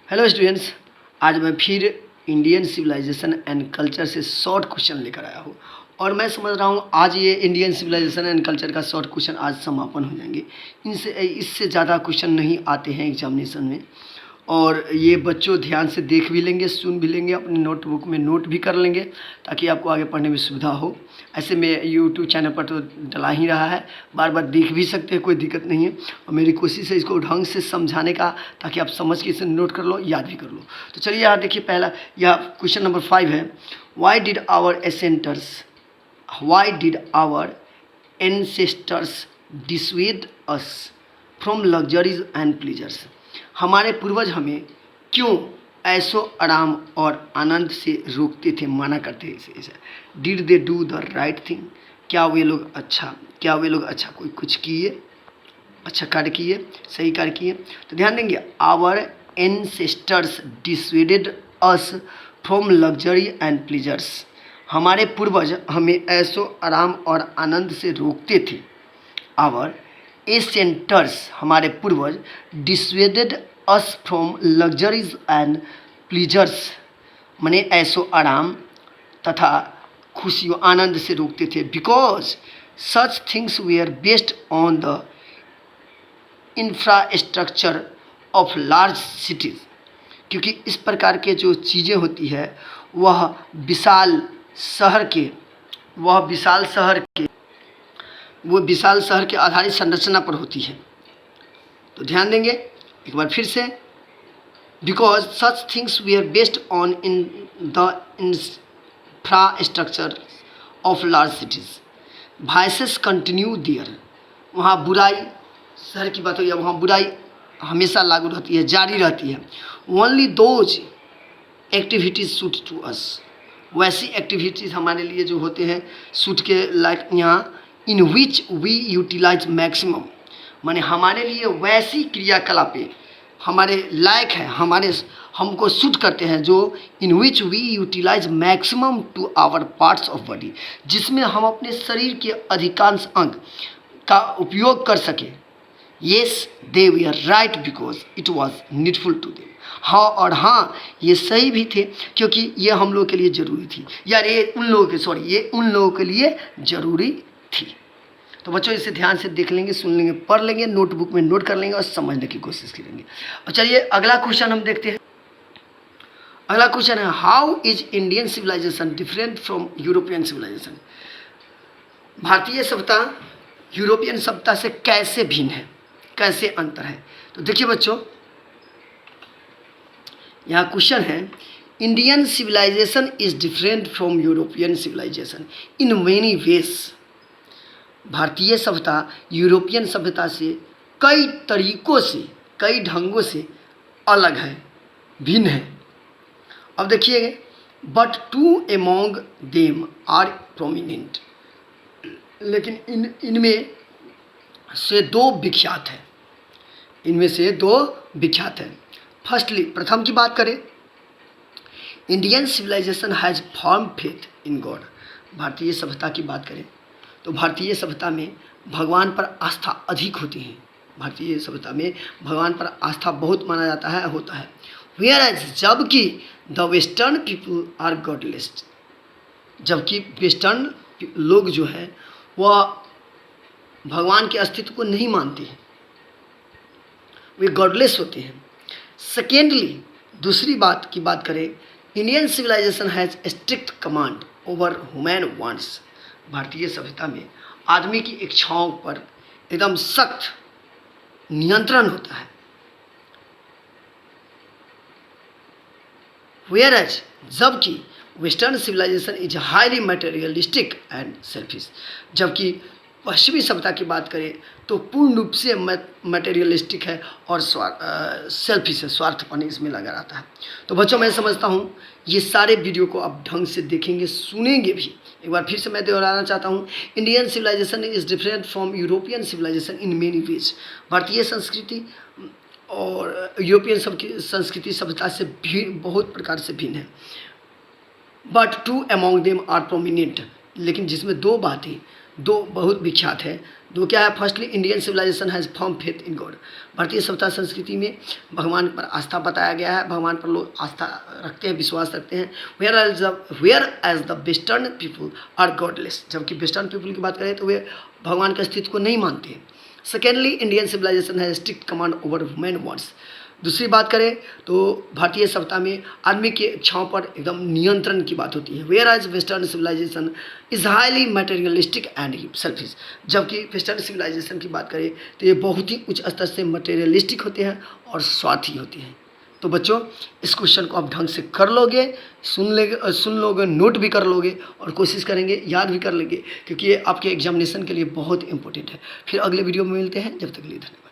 Hello students, आज मैं फिर इंडियन सिविलाइजेशन एंड कल्चर से शॉर्ट क्वेश्चन लेकर आया हूँ और मैं समझ रहा हूँ आज ये इंडियन सिविलाइजेशन एंड कल्चर का शॉर्ट क्वेश्चन आज समापन हो जाएंगे। इससे ज़्यादा क्वेश्चन नहीं आते हैं एग्जामिनेशन में और ये बच्चों ध्यान से देख भी लेंगे, सुन भी लेंगे, अपनी नोटबुक में नोट भी कर लेंगे ताकि आपको आगे पढ़ने में सुविधा हो। ऐसे में यूट्यूब चैनल पर तो डला ही रहा है, बार बार देख भी सकते हैं, कोई दिक्कत नहीं है। और मेरी कोशिश है इसको ढंग से समझाने का ताकि आप समझ के इसे नोट कर लो, याद भी कर लो। तो चलिए यहाँ देखिए, पहला यह क्वेश्चन नंबर 5 है। Why did our ancestors dissuade us from luxuries and pleasures. हमारे पूर्वज हमें क्यों ऐशो आराम और आनंद से रोकते थे, माना करते थे। Did they do the right thing, क्या वे लोग अच्छा कोई कुछ किए, अच्छा कार्य किए, सही कार्य किए। तो ध्यान देंगे, our ancestors dissuaded us from luxury and pleasures. हमारे पूर्वज हमें ऐशो आराम और आनंद से रोकते थे। आवर एसेंटर्स, हमारे पूर्वज, dissuaded us from luxuries and pleasures, माने ऐशो आराम तथा खुशियों आनंद से रोकते थे। Because such things were based on the infrastructure of large cities, क्योंकि इस प्रकार के जो चीज़ें होती है वह विशाल शहर के आधारित संरचना पर होती है। तो ध्यान देंगे एक बार फिर से, because such things we are based on in the infrastructure of large cities, vices continue there. वहाँ बुराई, शहर की बात हो या वहाँ बुराई हमेशा लागू रहती है, जारी रहती है। Only those activities suit to us, वैसी एक्टिविटीज़ हमारे लिए जो होते हैं सूट के लायक यहाँ। इन विच वी यूटिलाइज मैक्सिमम, माने हमारे लिए वैसी क्रियाकलापें हमारे लायक है, हमको सूट करते हैं, जो in which we utilise maximum to our parts of body, जिसमें हम अपने शरीर के अधिकांश अंग का उपयोग कर सकें। Yes they we are right because it was needful to them. हाँ और हाँ, ये सही भी थे क्योंकि ये हम लोग के लिए ज़रूरी थी, यार ये उन लोगों के लिए ज़रूरी थी। तो बच्चों इसे ध्यान से देख लेंगे, सुन लेंगे, पढ़ लेंगे, नोटबुक में नोट कर लेंगे और समझने की कोशिश करेंगे। और चलिए अगला क्वेश्चन हम देखते हैं। अगला क्वेश्चन है, how is Indian civilization different from European civilization. भारतीय सभ्यता यूरोपियन सभ्यता से कैसे भिन्न है, कैसे अंतर है। तो देखिए बच्चों, यहाँ क्वेश्चन है, Indian civilization is different from European civilization in many ways. भारतीय सभ्यता यूरोपियन सभ्यता से कई तरीकों से, कई ढंगों से अलग है, भिन्न है। अब देखिए, but two among them are prominent, लेकिन इनमें से दो विख्यात हैं। फर्स्टली, प्रथम की बात करें, Indian civilization has firm faith in God. भारतीय सभ्यता की बात करें तो भारतीय सभ्यता में भगवान पर आस्था अधिक होती है। भारतीय सभ्यता में भगवान पर आस्था बहुत माना जाता है, होता है। वेयर एज, जबकि the western people are godless, जबकि वेस्टर्न लोग जो है वह भगवान के अस्तित्व को नहीं मानते हैं, वे गॉडलेस होते हैं। सेकेंडली, दूसरी बात की बात करें, Indian civilization has strict command over human wants. भारतीय सभ्यता में आदमी की इच्छाओं पर एकदम सख्त नियंत्रण होता है। वेयर एज, जबकि western civilization is highly materialistic and selfish. जबकि पश्चिमी सभ्यता की बात करें तो पूर्ण रूप से मटेरियलिस्टिक है और सेल्फिश है, स्वार्थपन इसमें लगा रहता है। तो बच्चों, मैं समझता हूँ ये सारे वीडियो को आप ढंग से देखेंगे, सुनेंगे भी। एक बार फिर से मैं दोहराना चाहता हूँ, Indian civilization is different from European civilization in many ways. भारतीय संस्कृति और यूरोपियन संस्कृति सभ्यता से बहुत प्रकार से भिन्न है। But two among them are prominent, लेकिन जिसमें दो बातें दो बहुत विख्यात है। दो क्या है? Firstly Indian civilization has firm faith in God. भारतीय सभ्यता संस्कृति में भगवान पर आस्था बताया गया है, भगवान पर लोग आस्था रखते हैं, विश्वास रखते हैं। Whereas the western people are godless, जबकि वेस्टर्न पीपल की बात करें तो वे भगवान के अस्तित्व को नहीं मानते हैं। Secondly Indian civilization has strict command over human wants. दूसरी बात करें तो भारतीय सभ्यता में आदमी की इच्छाओं पर एकदम नियंत्रण की बात होती है। Whereas western civilization is highly materialistic and selfish, जबकि वेस्टर्न सिविलाइजेशन की बात करें तो ये बहुत ही उच्च स्तर से मटेरियलिस्टिक होते हैं और स्वार्थी होते हैं। तो बच्चों इस क्वेश्चन को आप ढंग से कर लोगे, सुन लोगे, नोट भी कर लोगे और कोशिश करेंगे याद भी कर लेंगे, क्योंकि ये आपके एग्जामिनेशन के लिए बहुत इंपॉर्टेंट है। फिर अगले वीडियो में मिलते हैं, जब तक के लिए धन्यवाद।